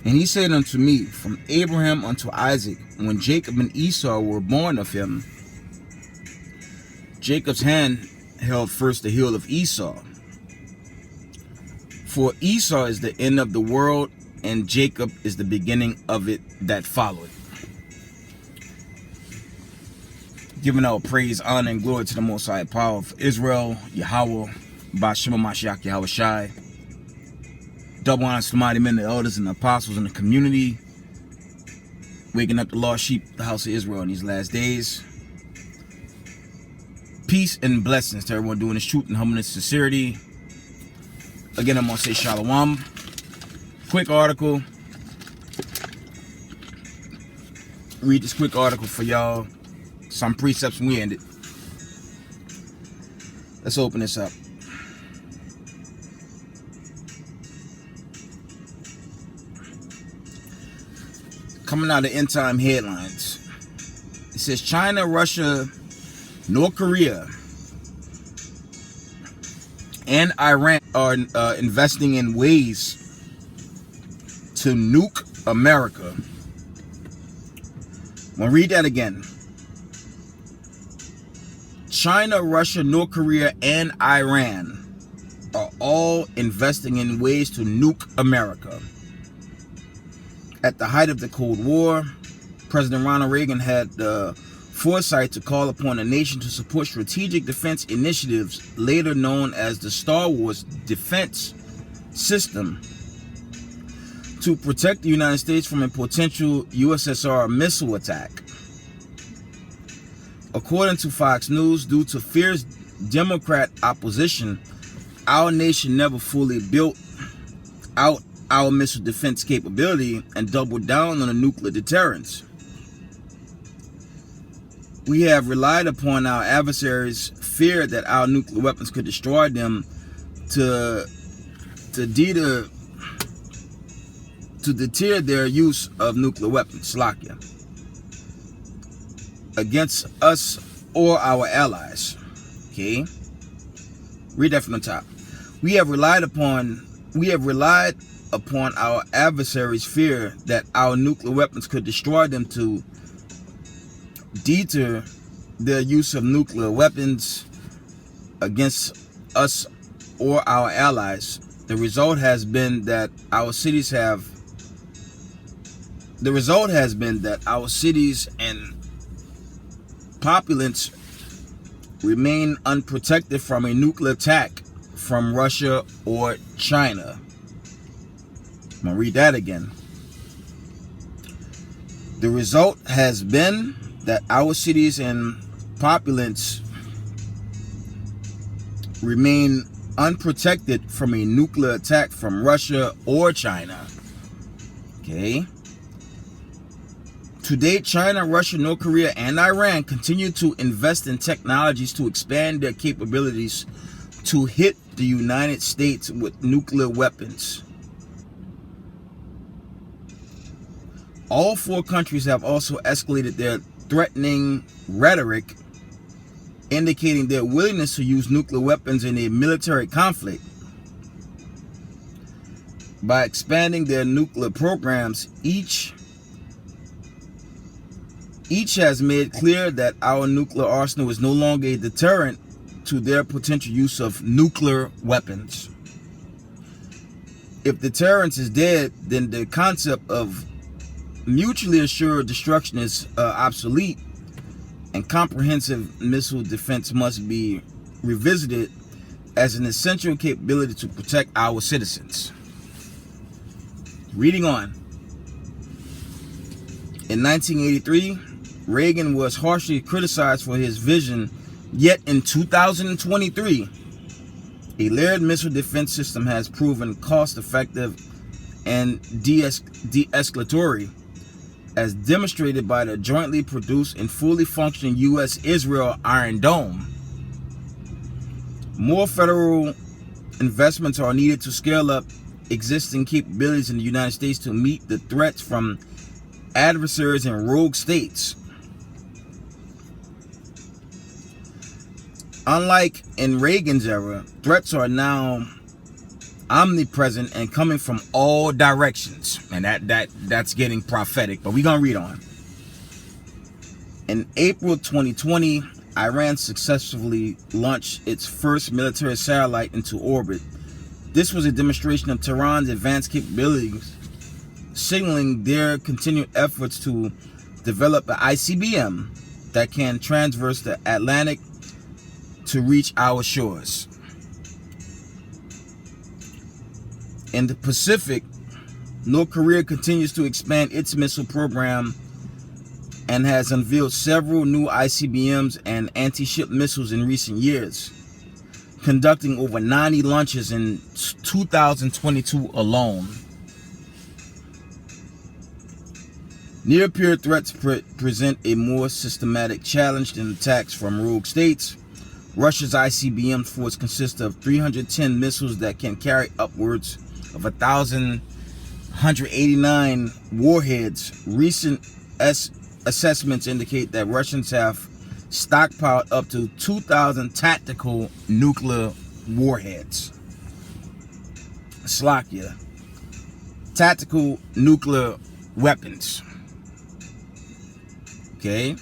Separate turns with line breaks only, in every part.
And he said unto me, from Abraham unto Isaac, when Jacob and Esau were born of him, Jacob's hand held first the heel of Esau. For Esau is the end of the world, and Jacob is the beginning of it that followed. Giving all praise, honor, and glory to the Most High Power of Israel, Yahweh, Ba'Shema Mashiach Yahweh Shai. Double honors to the mighty men, the elders, and the apostles in the community, waking up the lost sheep, the house of Israel in these last days. Peace and blessings to everyone doing this truth and humbleness, sincerity. Again, I'm going to say Shalom. Quick article. Read this quick article for y'all. Some precepts and we end it. Let's open this up. Coming out of end time headlines. It says China, Russia, North Korea, and Iran are investing in ways to nuke America. I'm going to read that again. China, Russia, North Korea, and Iran are all investing in ways to nuke America. At the height of the Cold War, President Ronald Reagan had the foresight to call upon a nation to support strategic defense initiatives, later known as the Star Wars defense system, to protect the United States from a potential USSR missile attack. According to Fox News, due to fierce Democrat opposition, our nation never fully built out our missile defense capability and doubled down on a nuclear deterrence. We have relied upon our adversaries' fear that our nuclear weapons could destroy them to deter their use of nuclear weapons, Slovakia, against us or our allies. Okay, read that from the top. We have relied upon our adversaries' fear that our nuclear weapons could destroy them to deter their use of nuclear weapons against us or our allies. The result has been that our cities and populace remain unprotected from a nuclear attack from Russia or China. I'm going to read that again. The result has been that our cities and populace remain unprotected from a nuclear attack from Russia or China. Okay. To date, China, Russia, North Korea, and Iran continue to invest in technologies to expand their capabilities to hit the United States with nuclear weapons. All four countries have also escalated their threatening rhetoric, indicating their willingness to use nuclear weapons in a military conflict. By expanding their nuclear programs, each has made clear that our nuclear arsenal is no longer a deterrent to their potential use of nuclear weapons. If deterrence is dead, then the concept of mutually assured destruction is obsolete, and comprehensive missile defense must be revisited as an essential capability to protect our citizens. Reading on. In 1983, Reagan was harshly criticized for his vision, yet in 2023, a layered missile defense system has proven cost-effective and de-escalatory, as demonstrated by the jointly produced and fully functioning U.S.-Israel Iron Dome. More federal investments are needed to scale up existing capabilities in the United States to meet the threats from adversaries in rogue states. Unlike in Reagan's era, threats are now omnipresent and coming from all directions. And that's getting prophetic, but we're gonna read on. In April 2020, Iran successfully launched its first military satellite into orbit. This was a demonstration of Tehran's advanced capabilities, signaling their continued efforts to develop an ICBM that can traverse the Atlantic to reach our shores. In the Pacific, North Korea continues to expand its missile program and has unveiled several new ICBMs and anti-ship missiles in recent years, conducting over 90 launches in 2022 alone. Near-peer threats present a more systematic challenge than attacks from rogue states. Russia's ICBM force consists of 310 missiles that can carry upwards of 1,189 warheads. Recent assessments indicate that Russians have stockpiled up to 2,000 tactical nuclear warheads. Slovakia. Tactical nuclear weapons. Okay.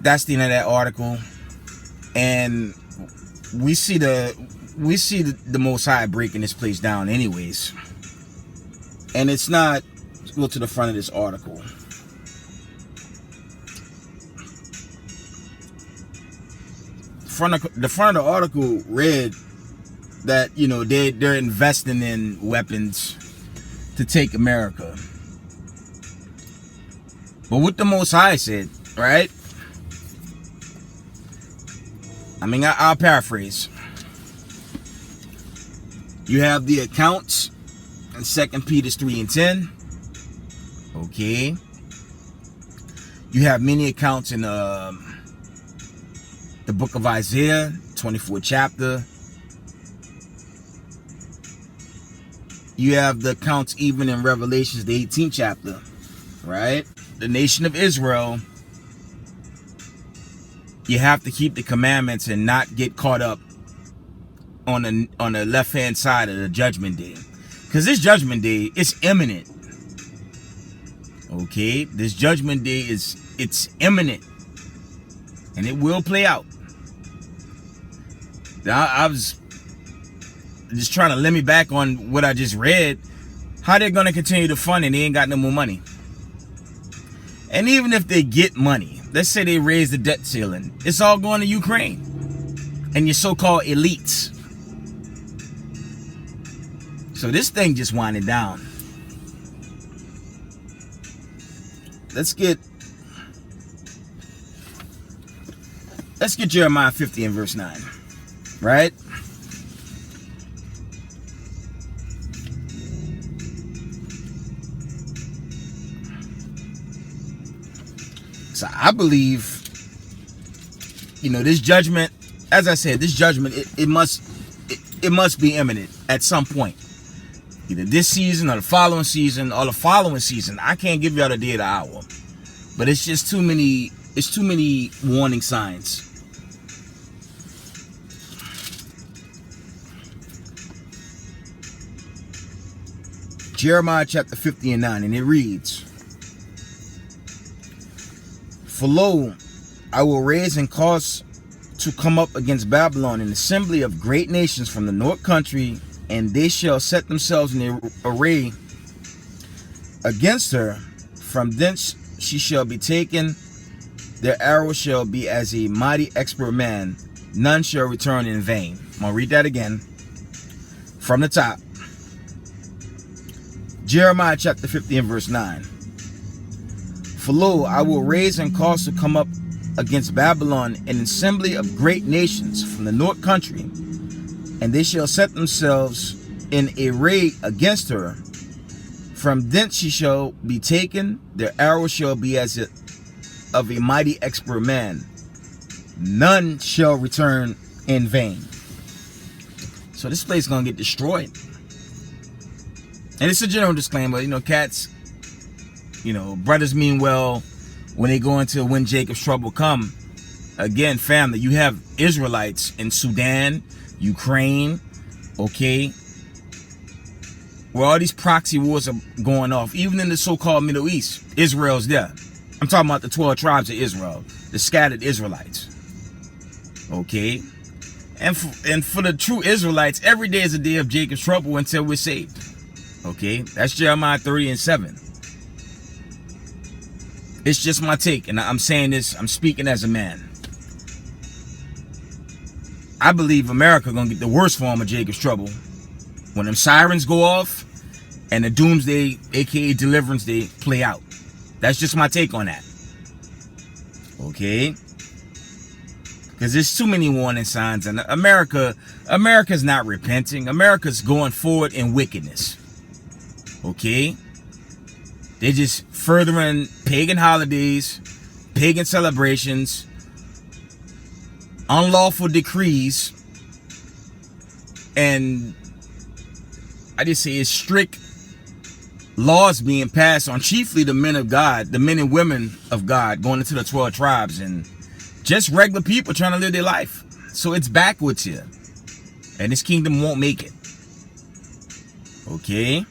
That's the end of that article. And we see the Most High breaking this place down anyways. And it's not, let's go to the front of this article. The front of the article read that, you know, they're investing in weapons to take America. But what the Most High said, right? I mean, I'll paraphrase. You have the accounts in 2 Peter 3:10. Okay. You have many accounts in the book of Isaiah, 24th chapter. You have the accounts even in Revelations, the 18th chapter, right? The nation of Israel, you have to keep the commandments and not get caught up on the left-hand side of the judgment day. Because this judgment day is imminent. Okay? This judgment day it's imminent. And it will play out. Now, I was just trying to let me back on what I just read. How they're going to continue to fund and they ain't got no more money. And even if they get money, let's say they raise the debt ceiling, it's all going to Ukraine and your so-called elites. So this thing just winding down. Let's get Jeremiah 50 and verse 9, right? So I believe, you know, this judgment, as I said, this judgment, it must be imminent at some point. Either this season or the following season or the following season. I can't give y'all the day of the hour. But it's just too many warning signs. Jeremiah chapter 50 and 9, and it reads, "For lo, I will raise and cause to come up against Babylon an assembly of great nations from the north country, and they shall set themselves in array against her. From thence she shall be taken. Their arrow shall be as a mighty expert man. None shall return in vain." I'm going to read that again from the top. Jeremiah chapter 50 and verse 9. "For lo, I will raise and cause to come up against Babylon an assembly of great nations from the north country, and they shall set themselves in array against her. From thence she shall be taken. Their arrow shall be as of a mighty expert man. None shall return in vain." So this place is going to get destroyed. And it's a general disclaimer, you know, cats, you know, brothers mean well when they go into when Jacob's trouble come. Again, family, you have Israelites in Sudan, Ukraine, okay, where all these proxy wars are going off, even in the so-called Middle East, Israel's there. I'm talking about the 12 tribes of Israel, the scattered Israelites, okay? And for the true Israelites, every day is a day of Jacob's trouble until we're saved, okay? That's Jeremiah 30:7. It's just my take, and I'm saying this, I'm speaking as a man. I believe America gonna get the worst form of Jacob's trouble when them sirens go off and the doomsday, aka deliverance day, play out. That's just my take on that. Okay? Because there's too many warning signs, and America's not repenting. America's going forward in wickedness. Okay? They're just furthering pagan holidays, pagan celebrations, unlawful decrees, and I just say it's strict laws being passed on chiefly the men of God, the men and women of God, going into the 12 tribes, and just regular people trying to live their life. So it's backwards here, and this kingdom won't make it. Okay?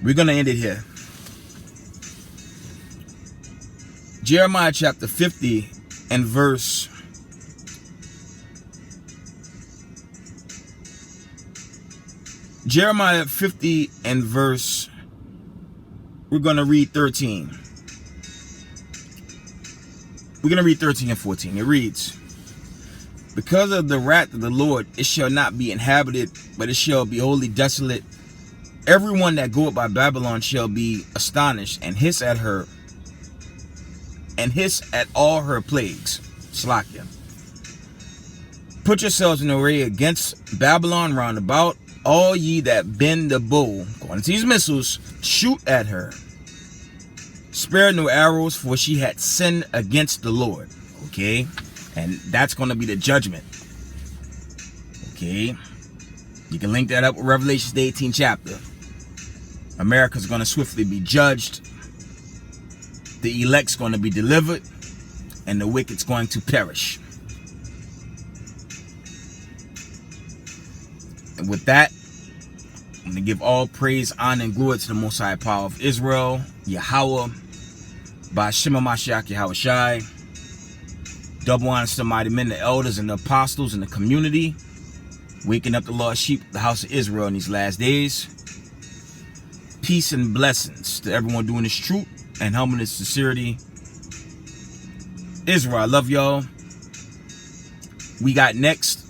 We're going to end it here. Jeremiah chapter 50 and verse Jeremiah 50 and verse, we're going to read 13. We're going to read 13 and 14. It reads, because of the wrath of the Lord, it shall not be inhabited, but it shall be wholly desolate. Everyone that goeth by Babylon shall be astonished, and hiss at her, and hiss at all her plagues. Slakia. Put yourselves in array against Babylon round about. All ye that bend the bow, according to these missiles, shoot at her. Spare no arrows, for she had sinned against the Lord. Okay? And that's going to be the judgment. Okay? You can link that up with Revelation, the 18th chapter. America's going to swiftly be judged. The elect's going to be delivered. And the wicked's going to perish. And with that, I'm going to give all praise, honor, and glory to the Most High Power of Israel, Yahweh, by Shema Mashiach Yahweh Shai. Double honor to the mighty men, the elders, and the apostles in the community, waking up the lost sheep of the house of Israel in these last days. Peace and blessings to everyone doing this truth and humbleness, sincerity. Israel, I love y'all. We got next.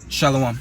Shalom.